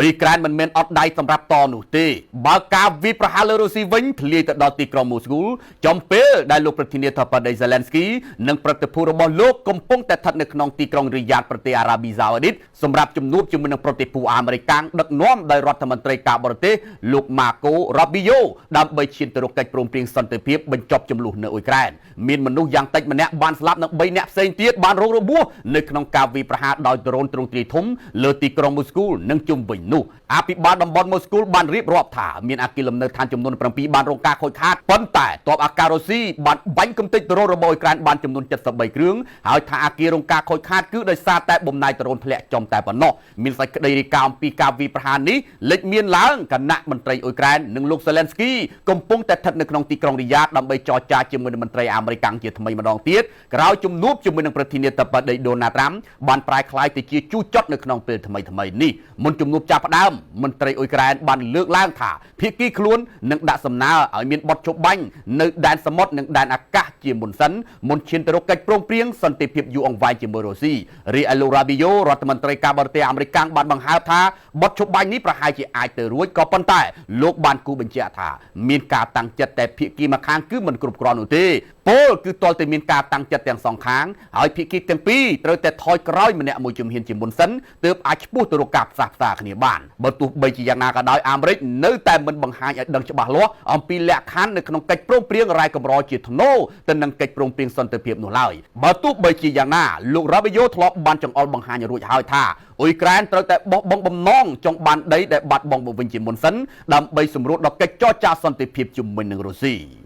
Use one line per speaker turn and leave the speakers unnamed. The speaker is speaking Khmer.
ủy cran mình men ọt đai sầm rạp to nụ tê bà ca vi prahalo rusi vinh thli tới đó tì krom Moscow trong pê đại lụcประเทศนี้ทบได้ Zelensky និងប្រតិភូរបស់លោកកំពុងតែស្ថិតនៅក្នុងទីក្រុង Riyadh ប្រទេសអារ៉ាប៊ីសាអូឌីតសម្រាប់ជំនួបជាមួយនឹងប្រតិភូអាមេរិកដឹកនាំដោយរដ្ឋមន្ត្រីការបរទេសលោក Marco Rubio ដើម្បីឈានទៅរកកិច្ចព្រមព្រៀងសន្តិភាពបញ្ចប់ចំនួននៅអ៊ុយក្រែនមានមនុស្សយ៉ាងតិចម្នាក់បានស្លាប់និង3នាក់ផ្សេងទៀតបានរងរបួសនៅក្នុងការវាយប្រហារដោយដ្រូនទ្រង់ទ្រាយធំលើទីក្រុង Moscow និងជុំវិញនោះអភិបាលតំបន់ Moscow បានរៀបរាប់ថាមានអគារលំនៅឋានចំនួន7បានរងការខូចខាតប៉ុន្តែទ័ពអាការុស៊ីបានបាញ់កំទេចដ្រូនរបស់អ៊ុយក្រែនបានចំនួន73គ្រឿងហើយថាអគាររងការខូចខាតគឺដោយសារតែបំណែកដ្រូនធ្លាក់ចំតែប៉ុណ្ណោះមានសេចក្តីរាយការណ៍អំពីការវាយប្រហារនេះលេចមានឡើងគណៈមន្ត្រីអ៊ុយក្រែននិងលោក Zelensky កំពុងតែស្ថិតនៅក្នុងទីក្រុង Riyadh ដើម្បីចរចាជាមួយនឹងមន្ត្រីអាមេរិកជាថ្មីម្ដងទៀតក្រោយជំនួបជាមួយនឹងប្រធានាធិបតី Donald Trump បានប្រែក្លាយទៅជាជូរចត់នៅក្នុងពេលថ្មីនេះមុនជំនួបចាប់ផ្ដើមមន្ត្រីអ៊ុយក្រែនបានលើកឡើងថាភាគីខ្លួននឹងដាក់សំណើឲ្យមានបទជបាញ់នៅដែនសមុទ្រនិងដែនអាកាសជាមុនសិនមុនឈានទៅរកកិច្ចព្រមព្រៀងសន្តិភាពយូរអង្វែងជាមួយរុស្ស៊ីរីឯលោក Rubio រដ្ឋមន្ត្រីការបរទេសអាមេរិកបានបង្ហើបថាបទជបាញ់នេះប្រហែលជាអាចទៅរួចក៏ប៉ុន្តែលោកបានគូបញ្ជាក់ថាមានការតាំងចិត្តតែភាគីម្ខាងគឺមិនគ្រប់គ្រាន់នោះទេពលគឺទាល់តែមានការតាំងចិត្តទាំងសងខាងហើយភាគីទាំងពីរត្រូវតែថយក្រោយម្នាក់មួយជំហានជាមុនសិនទើបអាចឈ្មោះទៅរកការផ្សះផ្សាគ្នាបានបើទោះបីជាយ៉ាងណាក៏ដោយអាមេរិកនៅតែមិនបង្ហាញឲ្យដឹងច្បាស់លាស់អំពីលក្ខខណ្ឌនៅក្នុងកិច្ចព្រមព្រៀងរ៉ែកម្រជាធ្នូទៅនឹងកិច្ចព្រមព្រៀងសន្តិភាពនោះឡើយបើទោះបីជាយ៉ាងណាលោក Rubio ធ្លាប់បានចង្អុលបង្ហាញរួចហើយថាអ៊ុយក្រែនត្រូវតែបោះបង់បំណងចង់បានដីដែលបាត់បង់មកវិញជាមុនសិនដើម្បីសម្រួលដល់កិច្ចចរចាសន្តិភាពជាមួយនឹងរុស្ស៊ី